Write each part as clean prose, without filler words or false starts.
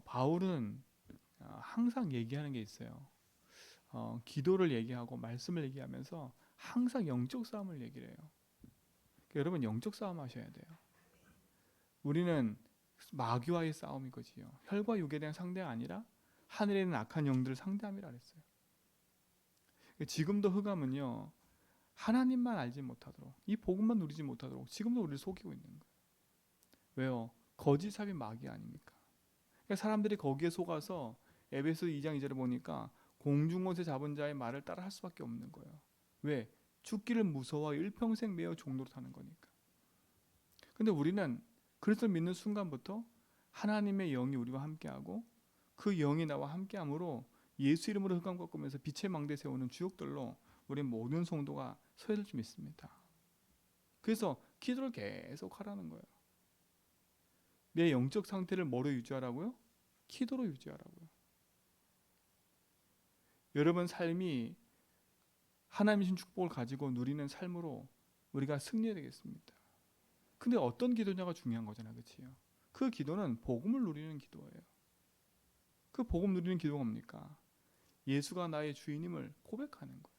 바울은 항상 얘기하는 게 있어요. 기도를 얘기하고 말씀을 얘기하면서 항상 영적 싸움을 얘기를 해요. 그러니까 여러분 영적 싸움 하셔야 돼요. 우리는 마귀와의 싸움이거지요. 혈과 육에 대한 상대가 아니라 하늘에 있는 악한 영들을 상대함이라 그랬어요. 지금도 흑암은요, 하나님만 알지 못하도록, 이 복음만 누리지 못하도록 지금도 우리를 속이고 있는 거예요. 왜요? 거짓 삽이 마귀 아닙니까? 그러니까 사람들이 거기에 속아서 에베소 2장 2절에 보니까 공중곳에 잡은 자의 말을 따라 할 수밖에 없는 거예요. 왜? 죽기를 무서워 일평생 매어 종노릇 하는 거니까. 근데 우리는 그리스도를 믿는 순간부터 하나님의 영이 우리와 함께하고 그 영이 나와 함께함으로 예수 이름으로 흑암 꺾으면서 빛의 망대 세우는 주역들로 우리 모든 성도가 서야 될 줄 믿습니다. 그래서 기도를 계속 하라는 거예요. 내 영적 상태를 뭐로 유지하라고요? 기도로 유지하라고요. 여러분 삶이 하나님의 신 축복을 가지고 누리는 삶으로 우리가 승리해야 되겠습니다. 근데 어떤 기도냐가 중요한 거잖아요. 그렇지요? 그 기도는 복음을 누리는 기도예요. 그 복음 누리는 기도가 뭡니까? 예수가 나의 주인임을 고백하는 거예요.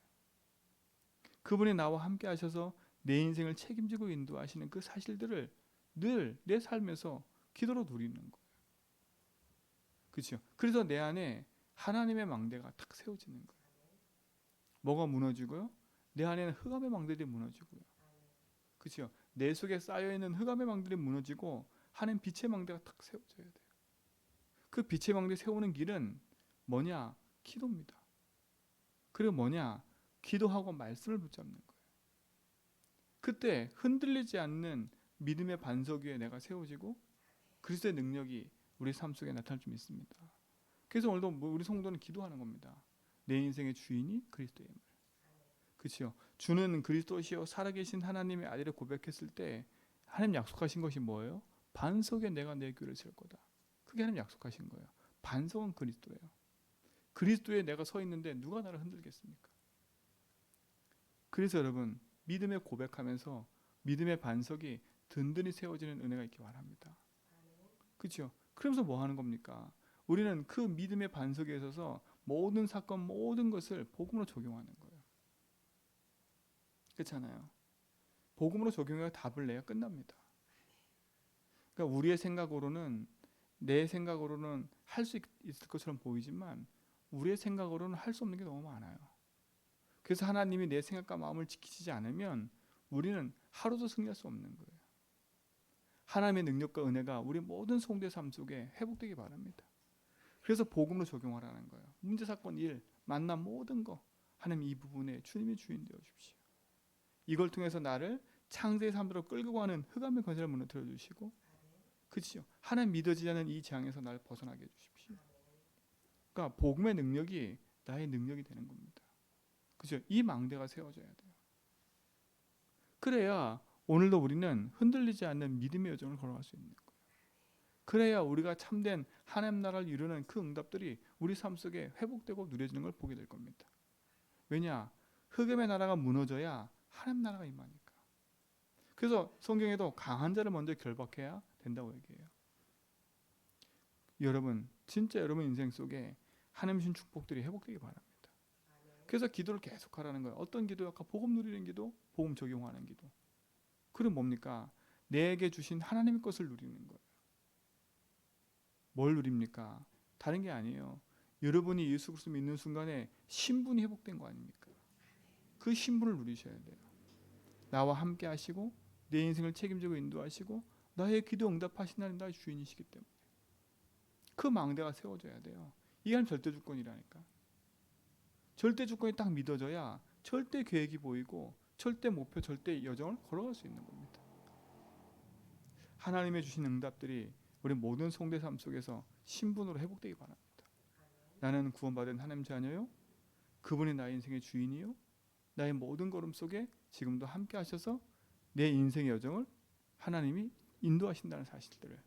그분이 나와 함께 하셔서 내 인생을 책임지고 인도하시는 그 사실들을 늘 내 삶에서 기도로 누리는 거예요. 그렇죠? 그래서 내 안에 하나님의 망대가 탁 세워지는 거예요. 뭐가 무너지고요? 내 안에는 흑암의 망대들이 무너지고요. 그렇죠? 내 속에 쌓여있는 흑암의 망대들이 무너지고 하나님 빛의 망대가 탁 세워져야 돼요. 그 빛의 망대 세우는 길은 뭐냐? 기도입니다. 그리고 뭐냐? 기도하고 말씀을 붙잡는 거예요. 그때 흔들리지 않는 믿음의 반석 위에 내가 세워지고 그리스도의 능력이 우리 삶 속에 나타날 줄 믿습니다. 그래서 오늘도 우리 성도는 기도하는 겁니다. 내 인생의 주인이 그리스도임을. 그렇죠? 주는 그리스도시요 살아계신 하나님의 아들을 고백했을 때 하나님 약속하신 것이 뭐예요? 반석에 내가 내 교회를 세울 거다. 그게 하나님 약속하신 거예요. 반석은 그리스도예요. 그리스도에 내가 서 있는데 누가 나를 흔들겠습니까? 그래서 여러분 믿음의 고백하면서 믿음의 반석이 든든히 세워지는 은혜가 있기 바랍니다. 그렇죠? 그러면서 뭐 하는 겁니까? 우리는 그 믿음의 반석에 있어서 모든 사건 모든 것을 복음으로 적용하는 거예요. 그렇잖아요. 복음으로 적용해야 답을 내야 끝납니다. 그러니까 우리의 생각으로는 내 생각으로는 할 수 있을 것처럼 보이지만 우리의 생각으로는 할 수 없는 게 너무 많아요. 그래서 하나님이 내 생각과 마음을 지키시지 않으면 우리는 하루도 승리할 수 없는 거예요. 하나님의 능력과 은혜가 우리 모든 성도의 삶 속에 회복되기 바랍니다. 그래서 복음으로 적용하라는 거예요. 문제, 사건, 일, 만남 모든 거 하나님 이 부분에 주님이 주인 되어 주십시오. 이걸 통해서 나를 창세의 삶으로 끌고 가는 흑암의 권세를 무너뜨려 주시고 그렇죠. 하나님 믿어지지 않는 이 재앙에서 나를 벗어나게 해주십시오. 그러니까 복음의 능력이 나의 능력이 되는 겁니다. 그렇죠. 이 망대가 세워져야 돼요. 그래야 오늘도 우리는 흔들리지 않는 믿음의 여정을 걸어갈 수 있는 거예요. 그래야 우리가 참된 하나님 나라를 이루는 그 응답들이 우리 삶 속에 회복되고 누려지는 걸 보게 될 겁니다. 왜냐? 흑암의 나라가 무너져야 하나님 나라가 임하니까. 그래서 성경에도 강한 자를 먼저 결박해야 된다고 얘기해요. 여러분, 진짜 여러분 인생 속에 하나님 주신 축복들이 회복되기 바랍니다. 그래서 기도를 계속하라는 거예요. 어떤 기도요? 복음 누리는 기도, 복음 적용하는 기도. 그럼 뭡니까? 내게 주신 하나님의 것을 누리는 거예요. 뭘 누립니까? 다른 게 아니에요. 여러분이 예수 그리스도 믿는 순간에 신분이 회복된 거 아닙니까? 그 신분을 누리셔야 돼요. 나와 함께 하시고 내 인생을 책임지고 인도하시고 나의 기도 응답하신 하나님 나의 주인이시기 때문에 그 망대가 세워져야 돼요. 이게 하나님 절대 주권이라니까. 절대 주권이 딱 믿어져야 절대 계획이 보이고 절대 목표, 절대 여정을 걸어갈 수 있는 겁니다. 하나님의 주신 응답들이 우리 모든 성도의 삶 속에서 신분으로 회복되기 바랍니다. 나는 구원받은 하나님 자녀요. 그분이 나의 인생의 주인이요. 나의 모든 걸음 속에 지금도 함께 하셔서 내 인생의 여정을 하나님이 인도하신다는 사실들을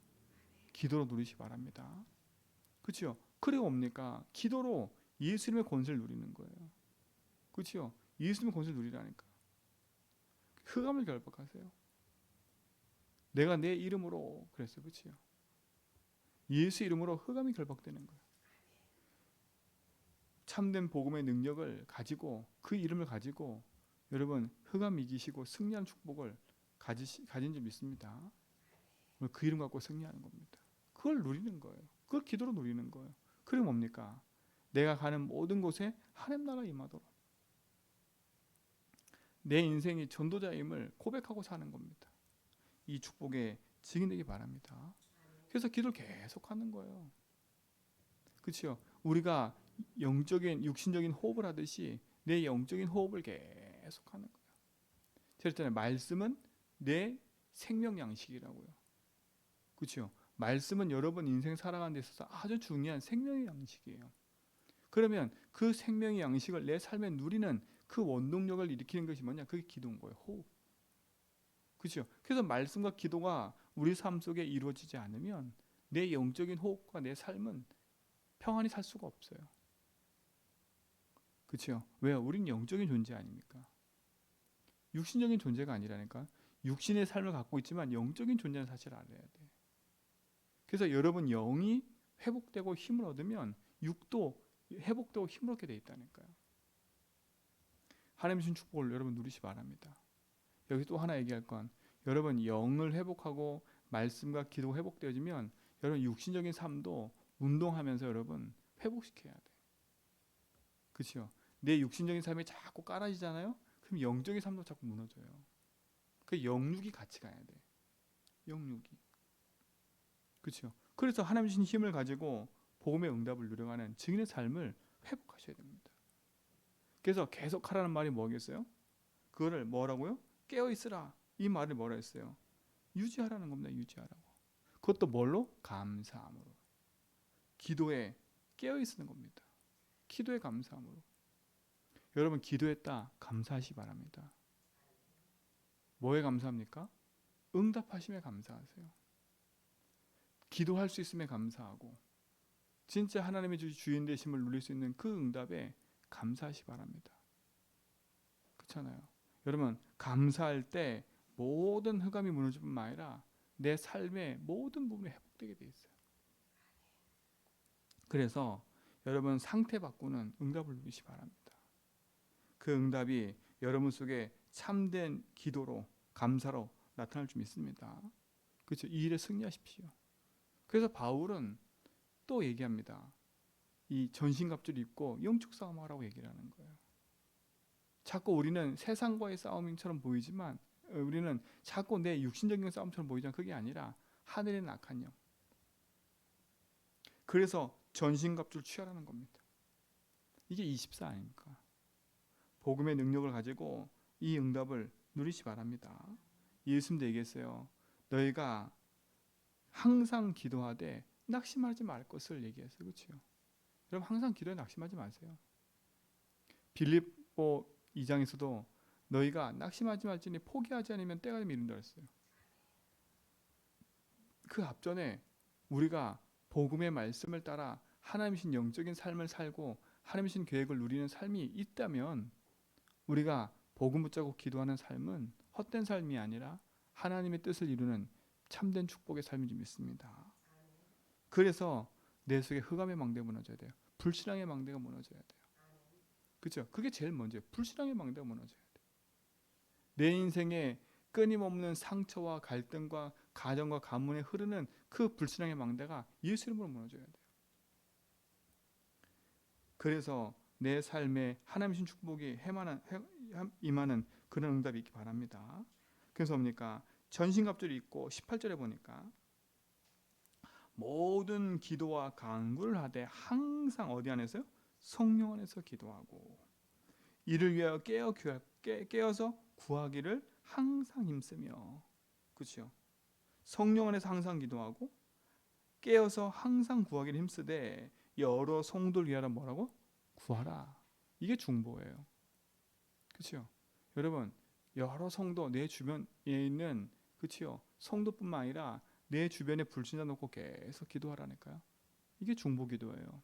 기도로 누리시 바랍니다. 그렇죠? 그리고 뭡니까? 기도로 예수님의 권세를 누리는 거예요. 그렇죠? 예수님의 권세를 누리라니까. 흑암을 결박하세요. 내가 내 이름으로 그랬어요. 그렇죠? 예수 이름으로 흑암이 결박되는 거예요. 참된 복음의 능력을 가지고 그 이름을 가지고 여러분 흑암 이기시고 승리한 축복을 가진 줄 믿습니다. 그 이름 갖고 승리하는 겁니다. 그걸 누리는 거예요. 그걸 기도로 누리는 거예요. 그게 뭡니까? 내가 가는 모든 곳에 하나님 나라 임하도록 내 인생이 전도자임을 고백하고 사는 겁니다. 이 축복에 증인되기 바랍니다. 그래서 기도를 계속 하는 거예요. 그렇죠? 우리가 영적인 육신적인 호흡을 하듯이 내 영적인 호흡을 계속 하는 거예요. 제가 했잖아요. 말씀은 내 생명 양식이라고요. 그렇죠? 말씀은 여러분 인생 살아가는 데 있어서 아주 중요한 생명의 양식이에요. 그러면 그 생명의 양식을 내 삶에 누리는 그 원동력을 일으키는 것이 뭐냐? 그게 기도인 거예요. 호흡. 그렇죠? 그래서 말씀과 기도가 우리 삶 속에 이루어지지 않으면 내 영적인 호흡과 내 삶은 평안히 살 수가 없어요. 그렇죠? 왜요? 우린 영적인 존재 아닙니까? 육신적인 존재가 아니라니까. 육신의 삶을 갖고 있지만 영적인 존재는 사실 알아야 돼. 그래서 여러분 영이 회복되고 힘을 얻으면 육도 회복되고 힘을 얻게 돼 있다니까요. 하나님 주신 축복을 여러분 누리시 바랍니다. 여기 또 하나 얘기할 건 여러분 영을 회복하고 말씀과 기도가 회복되어지면 여러분 육신적인 삶도 운동하면서 여러분 회복시켜야 돼. 그렇죠? 내 육신적인 삶이 자꾸 깔아지잖아요. 그럼 영적인 삶도 자꾸 무너져요. 그 영육이 같이 가야 돼. 영육이. 그렇죠? 그래서 하나님 주신 힘을 가지고 복음의 응답을 누려가는 증인의 삶을 회복하셔야 됩니다. 그래서 계속 하라는 말이 뭐겠어요? 그거를 뭐라고요? 깨어 있으라. 이 말을 뭐라 했어요? 유지하라는 겁니다. 유지하라고. 그것도 뭘로? 감사함으로. 기도에 깨어 있는 겁니다. 기도에 감사함으로. 여러분 기도했다 감사하시 바랍니다. 뭐에 감사합니까? 응답하심에 감사하세요. 기도할 수 있음에 감사하고 진짜 하나님의 주인 되심을 누릴 수 있는 그 응답에 감사하시 바랍니다. 그렇잖아요. 여러분 감사할 때 모든 흑암이 무너질 뿐만 아니라 내 삶의 모든 부분이 회복되게 돼 있어요. 그래서 여러분 상태 바꾸는 응답을 누리시 바랍니다. 그 응답이 여러분 속에 참된 기도로 감사로 나타날 줄 믿습니다. 그렇죠? 이 일에 승리하십시오. 그래서 바울은 또 얘기합니다. 이 전신갑주를 입고 영적 싸움하라고 얘기를 하는 거예요. 자꾸 우리는 세상과의 싸움처럼 보이지만 우리는 자꾸 내 육신적인 싸움처럼 보이지만 그게 아니라 하늘의 악한 영. 그래서 전신갑주를 취하라는 겁니다. 이게 24 아닙니까? 복음의 능력을 가지고 이 응답을 누리시 바랍니다. 예수님도 얘기했어요. 너희가 항상 기도하되 낙심하지 말 것을 얘기했어요. 그렇죠? 여러분 항상 기도에 낙심하지 마세요. 빌립보 2장에서도 너희가 낙심하지 말지니 포기하지 않으면 때가 되면 이룬다 했어요. 그 앞전에 우리가 복음의 말씀을 따라 하나님이신 영적인 삶을 살고 하나님이신 계획을 누리는 삶이 있다면 우리가 복음 붙잡고 기도하는 삶은 헛된 삶이 아니라 하나님의 뜻을 이루는 참된 축복의 삶인 줄 믿습니다. 그래서 내 속에 흑암의 망대가 무너져야 돼요. 불신앙의 망대가 무너져야 돼요. 그렇죠? 그게 제일 먼저예요. 불신앙의 망대가 무너져야 돼요. 내 인생에 끊임없는 상처와 갈등과 가정과 가문에 흐르는 그 불신앙의 망대가 예수 이름으로 무너져야 돼요. 그래서 내 삶에 하나님의 축복이 임하는 그런 응답이 있기 바랍니다. 그래서 뭡니까? 전신갑주를 입고 18절에 보니까 모든 기도와 간구를 하되 항상 어디 안에서요? 성령 안에서 기도하고 이를 위하여 깨어서 구하기를 항상 힘쓰며. 그렇죠? 성령 안에서 항상 기도하고 깨어서 항상 구하기를 힘쓰되 여러 성도를 위하여 뭐라고? 구하라. 이게 중보예요. 그렇죠? 여러분 여러 성도 내 주변에 있는 그렇죠? 성도뿐만 아니라 내 주변에 불신자 놓고 계속 기도하라니까요. 이게 중보 기도예요.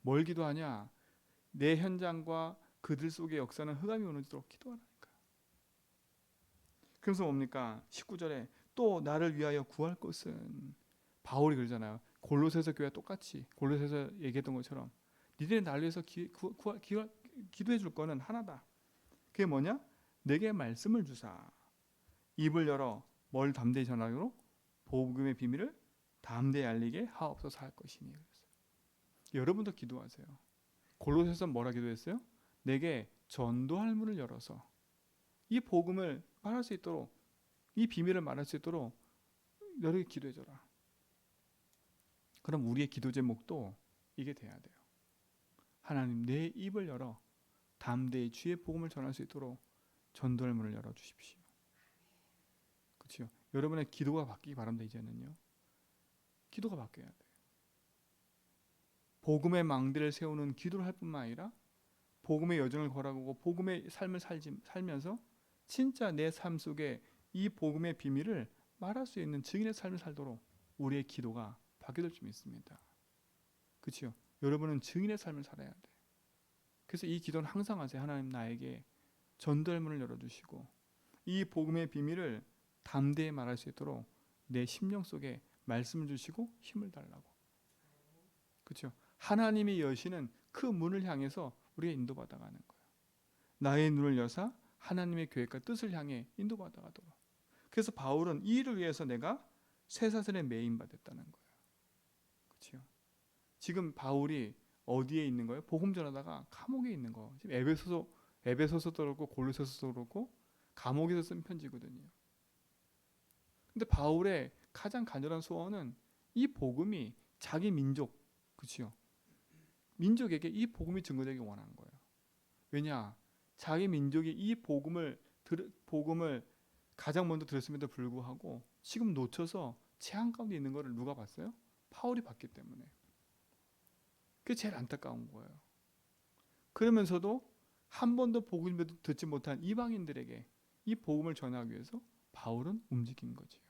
뭘 기도하냐? 내 현장과 그들 속의 역사는 흑암이 무너지도록 기도하라니까요. 그래서 뭡니까? 19절에 또 나를 위하여 구할 것은 바울이 그러잖아요. 골로새서 교회와 똑같이 골로새서 얘기했던 것처럼 니들이 날 위해서 기도해 줄 거는 하나다. 그게 뭐냐? 내게 말씀을 주사 입을 열어 뭘 담대히 전하기로 복음의 비밀을 담대히 알리게 하옵소서 할 것이니. 그랬어요. 여러분도 기도하세요. 골로새서 뭐라 기도했어요? 내게 전도할 문을 열어서 이 복음을 말할 수 있도록, 이 비밀을 말할 수 있도록 너에게 기도해줘라. 그럼 우리의 기도 제목도 이게 돼야 돼요. 하나님, 내 입을 열어 담대히 주의 복음을 전할 수 있도록 전도할 문을 열어주십시오. 그렇죠? 여러분의 기도가 바뀌기 바랍니다. 이제는요. 기도가 바뀌어야 돼요. 복음의 망대를 세우는 기도를 할 뿐만 아니라 복음의 여정을 걸어가고 복음의 삶을 살면서 진짜 내 삶 속에 이 복음의 비밀을 말할 수 있는 증인의 삶을 살도록 우리의 기도가 바뀌어질 줄 믿습니다. 그렇죠? 여러분은 증인의 삶을 살아야 돼. 그래서 이 기도는 항상 하세요. 하나님, 나에게 전도의 문을 열어주시고 이 복음의 비밀을 담대히 말할 수 있도록 내 심령 속에 말씀을 주시고 힘을 달라고. 그렇죠? 하나님이 여시는 그 문을 향해서 우리가 인도받아가는 거예요. 나의 눈을 여사 하나님의 계획과 뜻을 향해 인도받아가도록. 그래서 바울은 이 일을 위해서 내가 쇠사슬에 매임받았다는 거예요. 그렇죠? 지금 바울이 어디에 있는 거예요? 복음 전하다가 감옥에 있는 거. 지금 에베소서도 그렇고 골로새서도 그렇고 감옥에서 쓴 편지거든요. 근데 바울의 가장 간절한 소원은 이 복음이 자기 민족, 그렇죠? 민족에게 이 복음이 증거되기 원하는 거예요. 왜냐? 자기 민족이 이 복음을 가장 먼저 들었음에도 불구하고 지금 놓쳐서 재앙 가운데 있는 것을 누가 봤어요? 바울이 봤기 때문에. 그게 제일 안타까운 거예요. 그러면서도 한 번도 복음을 듣지 못한 이방인들에게 이 복음을 전하기 위해서 바울은 움직인 거지요.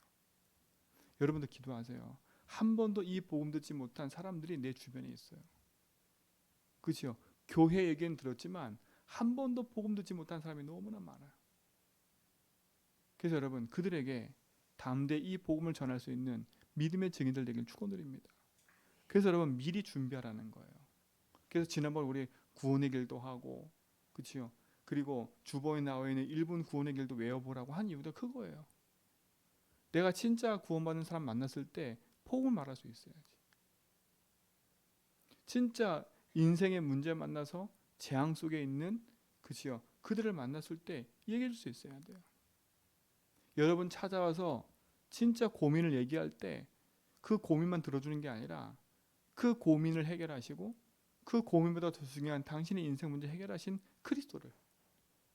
여러분도 기도하세요. 한 번도 이 복음 듣지 못한 사람들이 내 주변에 있어요. 그렇죠? 교회 얘기는 들었지만 한 번도 복음 듣지 못한 사람이 너무나 많아요. 그래서 여러분, 그들에게 담대히 이 복음을 전할 수 있는 믿음의 증인들 되길 축원드립니다. 그래서 여러분, 미리 준비하라는 거예요. 그래서 지난번 우리 구원의 길도 하고, 그렇죠? 그리고 주보에 나와 있는 1분 구원의 길도 외워보라고 한 이유도 그거예요. 내가 진짜 구원받는 사람 만났을 때 복음을 말할 수 있어야지. 진짜 인생의 문제 만나서 재앙 속에 있는, 그치요? 그들을 만났을 때 얘기해 줄 수 있어야 돼요. 여러분 찾아와서 진짜 고민을 얘기할 때 그 고민만 들어주는 게 아니라 그 고민을 해결하시고 그 고민보다 더 중요한 당신의 인생 문제 해결하신 그리스도를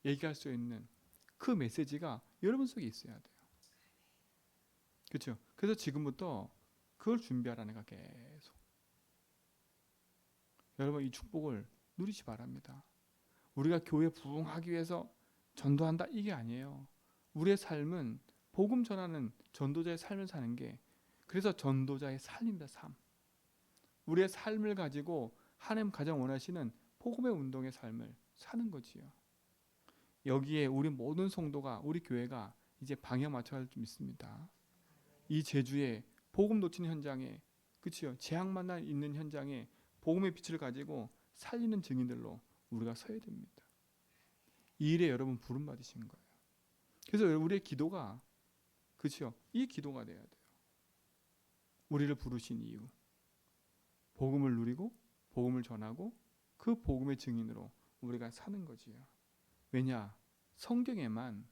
얘기할 수 있는 그 메시지가 여러분 속에 있어야 돼요. 그렇죠? 그래서 지금부터 그걸 준비하라는 거 계속. 여러분, 이 축복을 누리시 바랍니다. 우리가 교회 부흥하기 위해서 전도한다 이게 아니에요. 우리의 삶은 복음 전하는 전도자의 삶을 사는 게, 그래서 전도자의 삶입니다. 삶. 우리의 삶을 가지고 하나님 가장 원하시는 복음의 운동의 삶을 사는 거지요. 여기에 우리 모든 성도가, 우리 교회가 이제 방향 맞춰야 할 줄 믿습니다. 이 제주에 복음 놓치는 현장에, 그치요? 재앙 만나 있는 현장에 복음의 빛을 가지고 살리는 증인들로 우리가 서야 됩니다. 이 일에 여러분 부름 받으신 거예요. 그래서 우리의 기도가, 그치요? 이 기도가 돼야 돼요. 우리를 부르신 이유, 복음을 누리고 복음을 전하고 그 복음의 증인으로 우리가 사는 거지요. 왜냐? 성경에만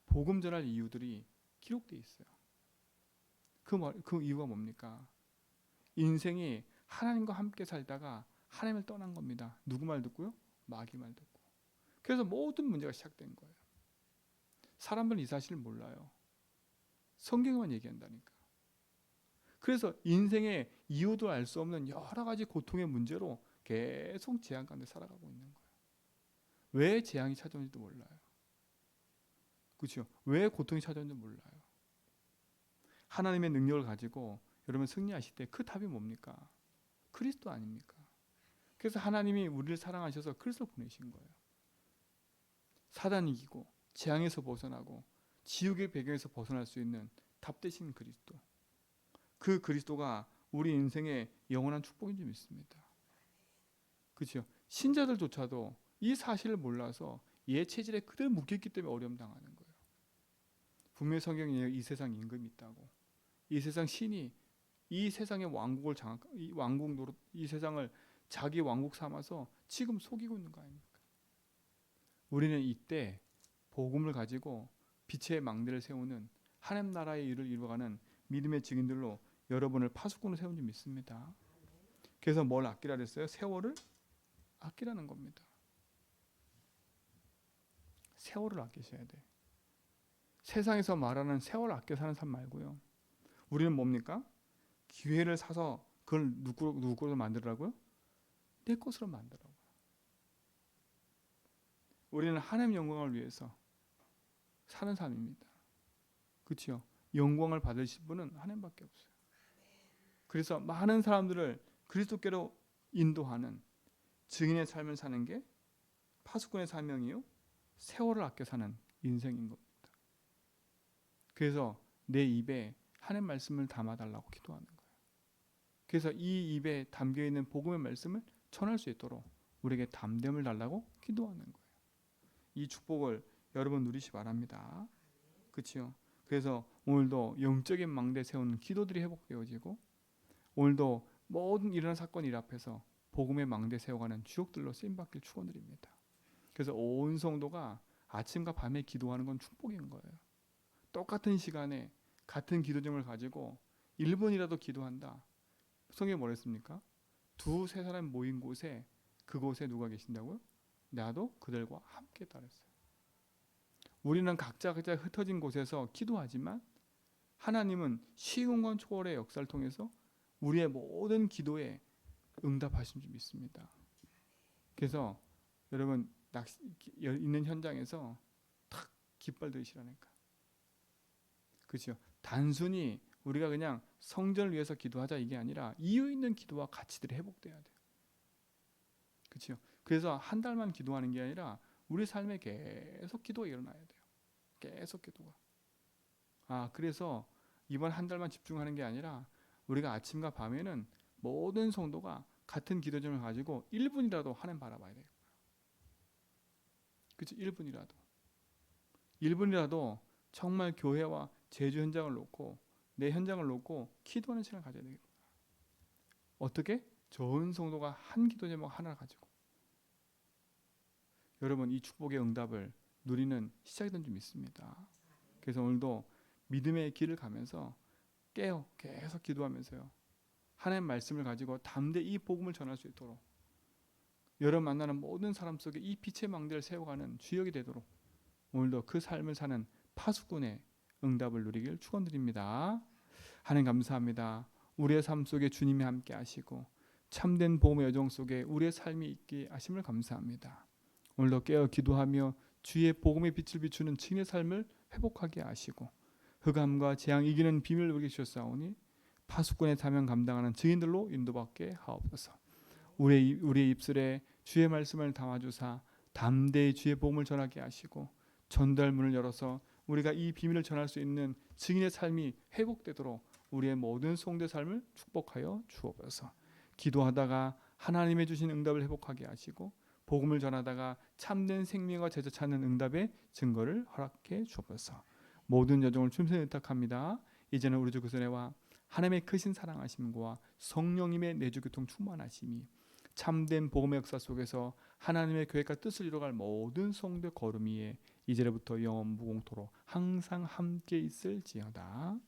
복음 전할 이유들이 기록되어 있어요. 그 이유가 뭡니까? 인생이 하나님과 함께 살다가 하나님을 떠난 겁니다. 누구 말 듣고요? 마귀 말 듣고. 그래서 모든 문제가 시작된 거예요. 사람들은 이 사실을 몰라요. 성경에만 얘기한다니까. 그래서 인생의 이유도 알 수 없는 여러 가지 고통의 문제로 계속 재앙 가운데 살아가고 있는 거예요. 왜 재앙이 찾아오는지도 몰라요. 그렇죠? 왜 고통이 찾아오는지 몰라요. 하나님의 능력을 가지고 여러분 승리하실 때 그 답이 뭡니까? 그리스도 아닙니까? 그래서 하나님이 우리를 사랑하셔서 그리스도를 보내신 거예요. 사단 이기고 재앙에서 벗어나고 지옥의 배경에서 벗어날 수 있는 답 되신 그리스도. 그 그리스도가 우리 인생의 영원한 축복인 줄 믿습니다. 그렇죠? 신자들조차도 이 사실을 몰라서 옛 체질에 그대로 묶였기 때문에 어려움 당하는 거예요. 분명히 성경에 이 세상 임금이 있다고, 이 세상 신이 이 세상의 왕국을 이 왕국 노릇, 이 세상을 자기 왕국 삼아서 지금 속이고 있는 거 아닙니까? 우리는 이때 복음을 가지고 빛의 망대를 세우는 하나님 나라의 일을 이루어가는 믿음의 증인들로 여러분을 파수꾼으로 세운 줄 믿습니다. 그래서 뭘 아끼라 그랬어요? 세월을 아끼라는 겁니다. 세월을 아끼셔야 돼. 세상에서 말하는 세월을 아껴 사는 삶 말고요. 우리는 뭡니까? 기회를 사서 그걸 누구 것으로 만들라고요? 내 것으로 만들라고요. 우리는 하나님의 영광을 위해서 사는 삶입니다. 그렇죠? 영광을 받으실 분은 하나님밖에 없어요. 그래서 많은 사람들을 그리스도께로 인도하는 증인의 삶을 사는 게 파수꾼의 사명이요, 세월을 아껴 사는 인생인 겁니다. 그래서 내 입에 하나님 말씀을 담아달라고 기도하는 거예요. 그래서 이 입에 담겨있는 복음의 말씀을 전할 수 있도록 우리에게 담됨을 달라고 기도하는 거예요. 이 축복을 여러분 누리시 바랍니다. 그렇죠? 그래서 오늘도 영적인 망대 세우는 기도들이 회복되어지고, 오늘도 모든 일어난 사건 일 앞에서 복음의 망대 세워가는 주역들로 쓰임받길 축원드립니다. 그래서 온 성도가 아침과 밤에 기도하는 건 축복인 거예요. 똑같은 시간에 같은 기도 제목을 가지고 1분이라도 기도한다. 성경에 뭐라 했습니까? 두세 사람 모인 곳에, 그곳에 누가 계신다고요? 나도 그들과 함께 따랐어요. 우리는 각자 흩어진 곳에서 기도하지만 하나님은 시공간 초월의 역사를 통해서 우리의 모든 기도에 응답하신 줄 믿습니다. 그래서 여러분 있는 현장에서 탁 깃발 들으시라니까. 그렇죠? 단순히 우리가 그냥 성전을 위해서 기도하자 이게 아니라 이유 있는 기도와 가치들이 회복돼야 돼요. 그렇죠? 그래서 한 달만 기도하는 게 아니라 우리 삶에 계속 기도가 일어나야 돼요. 계속 기도가. 그래서 이번 한 달만 집중하는 게 아니라 우리가 아침과 밤에는 모든 성도가 같은 기도점을 가지고 1분이라도 하나님 바라봐야 돼요. 그렇죠? 1분이라도 정말 교회와 제주 현장을 놓고 내 현장을 놓고 기도하는 시간을 가져야 되겠구나. 어떻게? 전 성도가 한 기도 제목 하나를 가지고. 여러분 이 축복의 응답을 누리는 시작이 된 줄 믿습니다. 그래서 오늘도 믿음의 길을 가면서 계속 기도하면서요, 하나님 말씀을 가지고 담대히 이 복음을 전할 수 있도록 여러분 만나는 모든 사람 속에 이 빛의 망대를 세워가는 주역이 되도록 오늘도 그 삶을 사는 파수꾼의 응답을 누리길 축원드립니다. 하나님 감사합니다. 우리의 삶 속에 주님이 함께 하시고 참된 복음의 여정 속에 우리의 삶이 있게 하심을 감사합니다. 오늘도 깨어 기도하며 주의 복음의 빛을 비추는 증인의 삶을 회복하게 하시고 흑암과 재앙 이기는 비밀을 우리에게 주셨사오니 파수꾼의 사명 감당하는 증인들로 인도받게 하옵소서. 우리의 입술에 주의 말씀을 담아주사 담대히 주의 복음을 전하게 하시고 전달문을 열어서 우리가 이 비밀을 전할 수 있는 증인의 삶이 회복되도록 우리의 모든 성도의 삶을 축복하여 주옵소서. 기도하다가 하나님의 주신 응답을 회복하게 하시고 복음을 전하다가 참된 생명과 제자 찾는 응답의 증거를 허락해 주옵소서. 모든 여정을 충성히 의탁합니다. 이제는 우리 주 그리스도와 하나님의 크신 사랑하심과 성령님의 내주교통 충만하심이 참된 복음의 역사 속에서 하나님의 계획과 뜻을 이루어갈 모든 성도의 걸음 위에 이제부터 영원 무궁토록 항상 함께 있을지어다.